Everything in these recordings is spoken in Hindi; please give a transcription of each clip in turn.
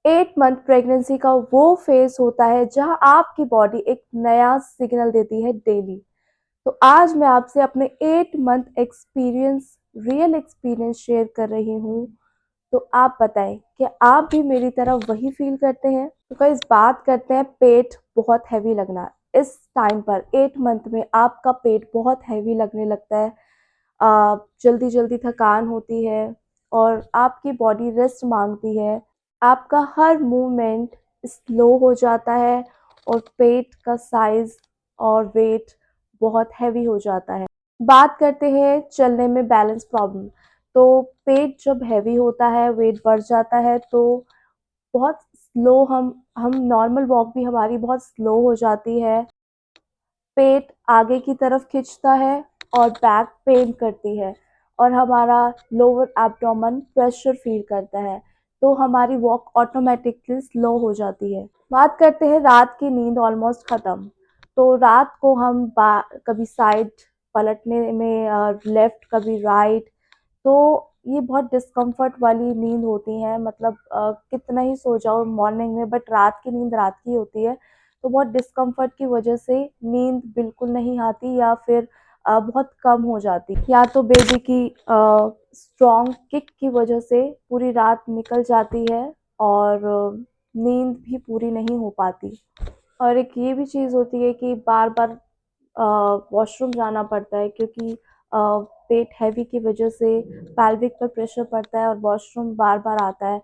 8 मंथ प्रेगनेंसी का वो फेज़ होता है जहाँ आपकी बॉडी एक नया सिग्नल देती है डेली। तो आज मैं आपसे अपने 8 मंथ रियल एक्सपीरियंस शेयर कर रही हूँ। तो आप बताएँ, क्या आप भी मेरी तरह वही फ़ील करते हैं? तो गाइस बात करते हैं पेट बहुत हेवी लगना। इस टाइम पर 8 मंथ में आपका पेट बहुत हेवी लगने लगता है। जल्दी-जल्दी थकान होती है और आपकी बॉडी रेस्ट माँगती है। आपका हर मूवमेंट स्लो हो जाता है और पेट का साइज़ और वेट बहुत हैवी हो जाता है। बात करते हैं चलने में बैलेंस प्रॉब्लम। तो पेट जब हैवी होता है, वेट बढ़ जाता है तो बहुत स्लो हम नॉर्मल वॉक भी हमारी बहुत स्लो हो जाती है। पेट आगे की तरफ खिंचता है और बैक पेन करती है और हमारा लोअर एब्डोमेन प्रेशर फील करता है, तो हमारी वॉक ऑटोमेटिकली स्लो हो जाती है। बात करते हैं रात की नींद ऑलमोस्ट ख़त्म। तो रात को हम कभी साइड पलटने में लेफ्ट कभी राइट, तो ये बहुत डिस्कम्फर्ट वाली नींद होती है। मतलब कितना ही सो जाओ मॉर्निंग में, बट रात की नींद रात की होती है। तो बहुत डिस्कम्फर्ट की वजह से नींद बिल्कुल नहीं आती या फिर बहुत कम हो जाती, या तो बेबी की स्ट्रॉन्ग किक की वजह से पूरी रात निकल जाती है और नींद भी पूरी नहीं हो पाती। और एक ये भी चीज़ होती है कि बार बार वॉशरूम जाना पड़ता है, क्योंकि पेट हैवी की वजह से पैल्विक पर प्रेशर पड़ता है और वॉशरूम बार-बार आता है।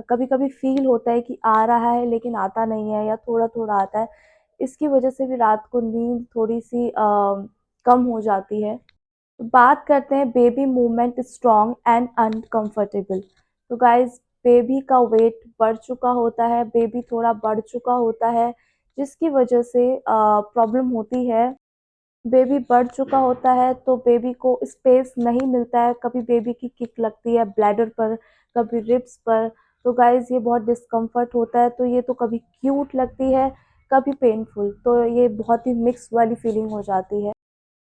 कभी-कभी फ़ील होता है कि आ रहा है लेकिन आता नहीं है या थोड़ा-थोड़ा आता है। इसकी वजह से भी रात को नींद थोड़ी-सी कम हो जाती है। बात करते हैं baby movement strong and uncomfortable. तो गाइस बेबी का वेट बढ़ चुका होता है, बेबी थोड़ा बढ़ चुका होता है, जिसकी वजह से प्रॉब्लम होती है। बेबी बढ़ चुका होता है तो बेबी को स्पेस नहीं मिलता है, कभी बेबी की किक लगती है ब्लैडर पर, कभी रिब्स पर। तो गाइस ये बहुत डिस्कम्फर्ट होता है, तो ये तो कभी क्यूट लगती है, कभी पेनफुल, तो ये बहुत ही मिक्स वाली फीलिंग हो जाती है।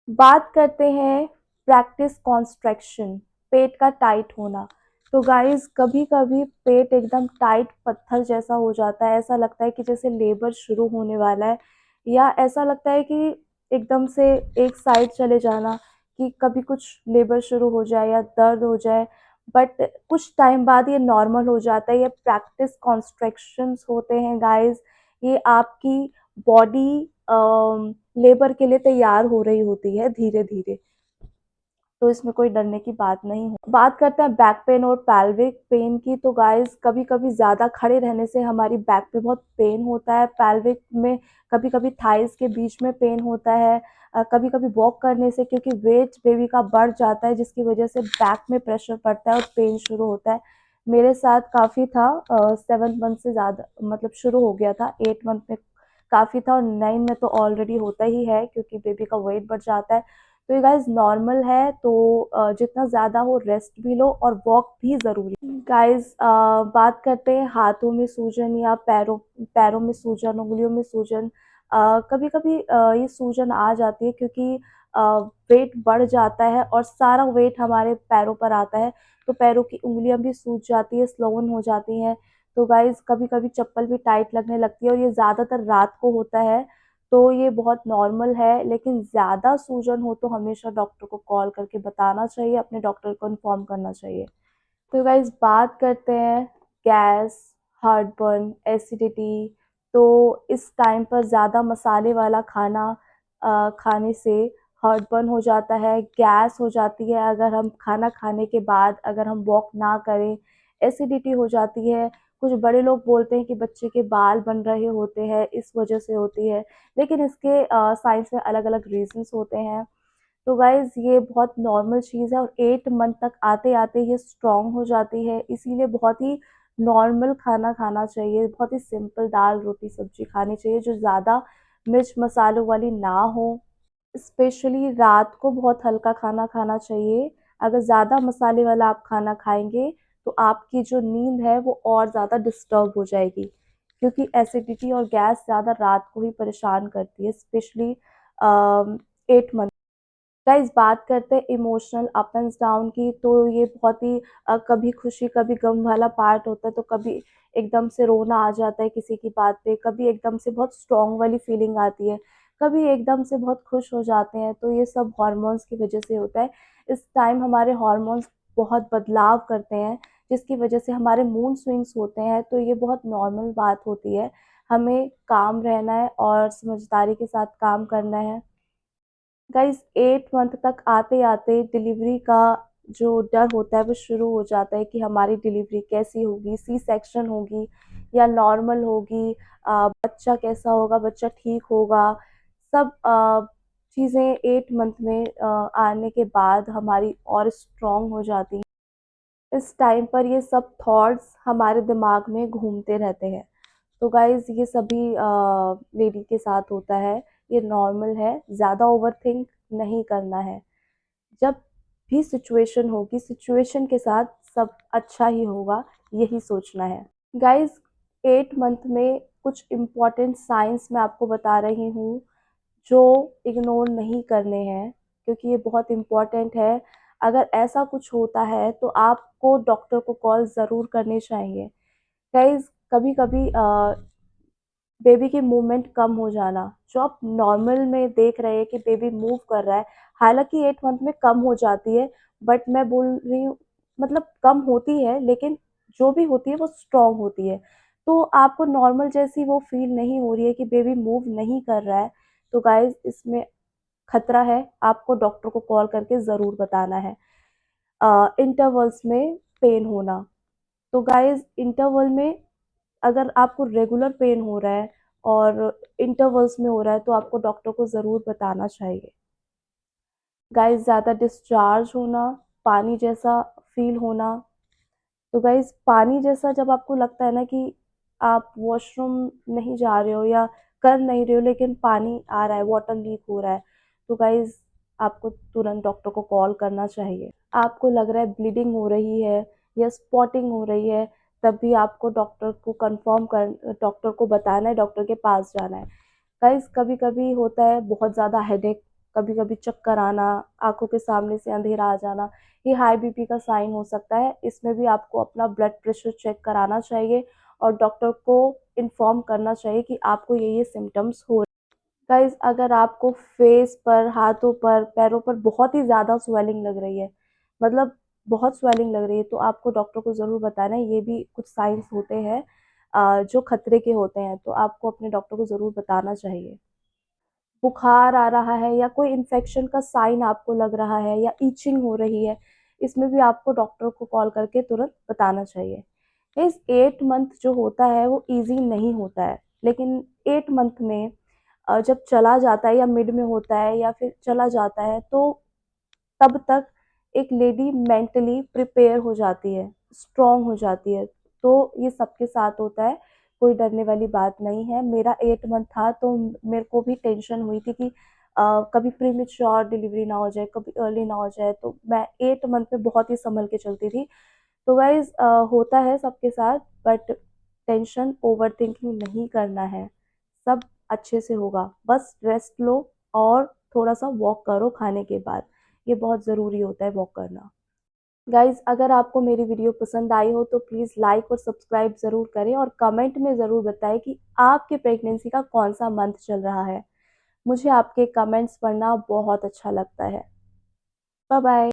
बात करते हैं प्रैक्टिस कॉन्स्ट्रक्शन, पेट का टाइट होना। तो गाइस कभी-कभी पेट एकदम टाइट पत्थर जैसा हो जाता है, ऐसा लगता है कि जैसे लेबर शुरू होने वाला है, या ऐसा लगता है कि एकदम से एक साइड चले जाना, कि कभी कुछ लेबर शुरू हो जाए या दर्द हो जाए, बट कुछ टाइम बाद ये नॉर्मल हो जाता है। ये प्रैक्टिस कॉन्स्ट्रक्शंस होते हैं गाइस, ये आपकी बॉडी लेबर के लिए तैयार हो रही होती है धीरे-धीरे, तो इसमें कोई डरने की बात नहीं है। बात करते हैं बैक पेन और पेल्विक पेन की। तो गाइस कभी-कभी ज़्यादा खड़े रहने से हमारी बैक पे बहुत पेन होता है, पेल्विक में कभी-कभी थाइज़ के बीच में पेन होता है। कभी-कभी वॉक करने से, क्योंकि वेट बेबी का बढ़ जाता है जिसकी वजह से बैक में प्रेशर पड़ता है और पेन शुरू होता है। मेरे साथ काफ़ी था, 7 मंथ से ज़्यादा, मतलब शुरू हो गया था, 8 मंथ में काफ़ी था और 9 में तो ऑलरेडी होता ही है, क्योंकि बेबी का वेट बढ़ जाता है। तो ये गाइस नॉर्मल है, तो जितना ज़्यादा हो रेस्ट भी लो और वॉक भी ज़रूरी है। गाइस बात करते हैं हाथों में सूजन या पैरों पैरों में सूजन, उंगलियों में सूजन। कभी-कभी ये सूजन आ जाती है क्योंकि वेट बढ़ जाता है और सारा वेट हमारे पैरों पर आता है, तो पैरों की उंगलियां भी सूज जाती है, स्लोवन हो जाती हैं। तो गाइस कभी-कभी चप्पल भी टाइट लगने लगती है और ये ज़्यादातर रात को होता है, तो ये बहुत नॉर्मल है। लेकिन ज़्यादा सूजन हो तो हमेशा डॉक्टर को कॉल करके बताना चाहिए, अपने डॉक्टर को इन्फॉर्म करना चाहिए। तो गाइस बात करते हैं गैस, हार्टबर्न, एसिडिटी। तो इस टाइम पर ज़्यादा मसाले वाला खाना खाने से हार्टबर्न हो जाता है, गैस हो जाती है अगर हम खाना खाने के बाद अगर हम वॉक ना करें, एसिडिटी हो जाती है। कुछ बड़े लोग बोलते हैं कि बच्चे के बाल बन रहे होते हैं, इस वजह से होती है, लेकिन इसके साइंस में अलग-अलग रीज़न्स होते हैं। तो गाइज़ ये बहुत नॉर्मल चीज़ है और 8 मंथ तक आते-आते ये स्ट्रॉन्ग हो जाती है, इसीलिए बहुत ही नॉर्मल खाना खाना चाहिए, बहुत ही सिंपल दाल, रोटी, सब्ज़ी खानी चाहिए जो ज़्यादा मिर्च मसालों वाली ना हो। स्पेशली रात को बहुत हल्का खाना खाना चाहिए। अगर ज़्यादा मसाले वाला आप खाना खाएँगे, तो आपकी जो नींद है वो और ज़्यादा डिस्टर्ब हो जाएगी, क्योंकि एसिडिटी और गैस ज़्यादा रात को ही परेशान करती है, स्पेशली 8 मंथ। गाइस बात करते हैं इमोशनल अप एंड डाउन की, तो ये बहुत ही कभी खुशी कभी गम वाला पार्ट होता है। तो कभी एकदम से रोना आ जाता है किसी की बात पे, कभी एकदम से बहुत स्ट्रॉन्ग वाली फीलिंग आती है, कभी एकदम से बहुत खुश हो जाते हैं। तो ये सब हार्मोन्स की वजह से होता है। इस टाइम हमारे हार्मोन्स बहुत बदलाव करते हैं, जिसकी वजह से हमारे मूड स्विंग्स होते हैं। तो ये बहुत नॉर्मल बात होती है। हमें काम रहना है और समझदारी के साथ काम करना है। गाइस 8 मंथ तक आते आते डिलीवरी का जो डर होता है वो शुरू हो जाता है कि हमारी डिलीवरी कैसी होगी, सी सेक्शन होगी या नॉर्मल होगी, बच्चा कैसा होगा, बच्चा ठीक होगा। सब चीज़ें 8 मंथ में आने के बाद हमारी और स्ट्रॉन्ग हो जाती हैं। इस टाइम पर ये सब थॉट्स हमारे दिमाग में घूमते रहते हैं। तो गाइज़ ये सभी लेडी के साथ होता है, ये नॉर्मल है, ज़्यादा ओवरथिंक नहीं करना है। जब भी सिचुएशन होगी, सिचुएशन के साथ सब अच्छा ही होगा, यही सोचना है। गाइज़ 8 मंथ में कुछ इम्पोर्टेंट साइंस मैं आपको बता रही हूँ, जो इग्नोर नहीं करने हैं, क्योंकि ये बहुत इम्पोर्टेंट है। अगर ऐसा कुछ होता है तो आपको डॉक्टर को कॉल ज़रूर करनी चाहिए। गाइज़ कभी-कभी बेबी की मूवमेंट कम हो जाना, जो आप नॉर्मल में देख रहे हैं कि बेबी मूव कर रहा है, हालाँकि 8 मंथ में कम हो जाती है, बट मैं बोल रही हूँ मतलब कम होती है, लेकिन जो भी होती है वो स्ट्रॉन्ग होती है। तो आपको नॉर्मल जैसी वो फ़ील नहीं हो रही है कि बेबी मूव नहीं कर रहा है, तो गाइज़ इसमें खतरा है, आपको डॉक्टर को कॉल करके ज़रूर बताना है। इंटरवल्स में पेन होना, तो गाइज़ इंटरवल में अगर आपको रेगुलर पेन हो रहा है और इंटरवल्स में हो रहा है तो आपको डॉक्टर को ज़रूर बताना चाहिए। गाइस ज़्यादा डिस्चार्ज होना, पानी जैसा फ़ील होना, तो गाइस पानी जैसा जब आपको लगता है ना कि आप वॉशरूम नहीं जा रहे हो या कर नहीं रहे हो लेकिन पानी आ रहा है, वाटर लीक हो रहा है, तो गाइस आपको तुरंत डॉक्टर को कॉल करना चाहिए। आपको लग रहा है ब्लीडिंग हो रही है या स्पॉटिंग हो रही है, तब भी आपको डॉक्टर को बताना है, डॉक्टर के पास जाना है। गाइस कभी-कभी होता है बहुत ज़्यादा हेडेक, कभी-कभी चक्कर आना, आँखों के सामने से अंधेरा आ जाना, ये हाई बीपी का साइन हो सकता है। इसमें भी आपको अपना ब्लड प्रेशर चेक कराना चाहिए और डॉक्टर को इन्फॉर्म करना चाहिए कि आपको ये सिम्पटम्स हो। गाइस अगर आपको फेस पर, हाथों पर, पैरों पर बहुत ही ज़्यादा स्वेलिंग लग रही है, मतलब बहुत स्वेलिंग लग रही है, तो आपको डॉक्टर को ज़रूर बताना है। ये भी कुछ साइंस होते हैं जो खतरे के होते हैं, तो आपको अपने डॉक्टर को ज़रूर बताना चाहिए। बुखार आ रहा है या कोई इन्फेक्शन का साइन आपको लग रहा है या ईचिंग हो रही है, इसमें भी आपको डॉक्टर को कॉल करके तुरंत बताना चाहिए। इस 8 मंथ जो होता है वो ईज़ी नहीं होता है, लेकिन 8 मंथ में जब चला जाता है या मिड में होता है या फिर चला जाता है, तो तब तक एक लेडी मेंटली प्रिपेयर हो जाती है, स्ट्रॉन्ग हो जाती है। तो ये सबके साथ होता है, कोई डरने वाली बात नहीं है। मेरा 8 मंथ था तो मेरे को भी टेंशन हुई थी कि कभी प्रीमेच्योर डिलीवरी ना हो जाए, कभी अर्ली ना हो जाए, तो मैं 8 मंथ में बहुत ही सँभल के चलती थी। तो गाइज़ होता है सबके साथ, बट टेंशन, ओवरथिंकिंग नहीं करना है, सब अच्छे से होगा। बस रेस्ट लो और थोड़ा-सा वॉक करो खाने के बाद, ये बहुत ज़रूरी होता है वॉक करना। गाइज़ अगर आपको मेरी वीडियो पसंद आई हो तो प्लीज़ लाइक और सब्सक्राइब ज़रूर करें और कमेंट में ज़रूर बताएँ कि आपके प्रेगनेंसी का कौन-सा मंथ चल रहा है। मुझे आपके कमेंट्स पढ़ना बहुत अच्छा लगता है। Bye bye.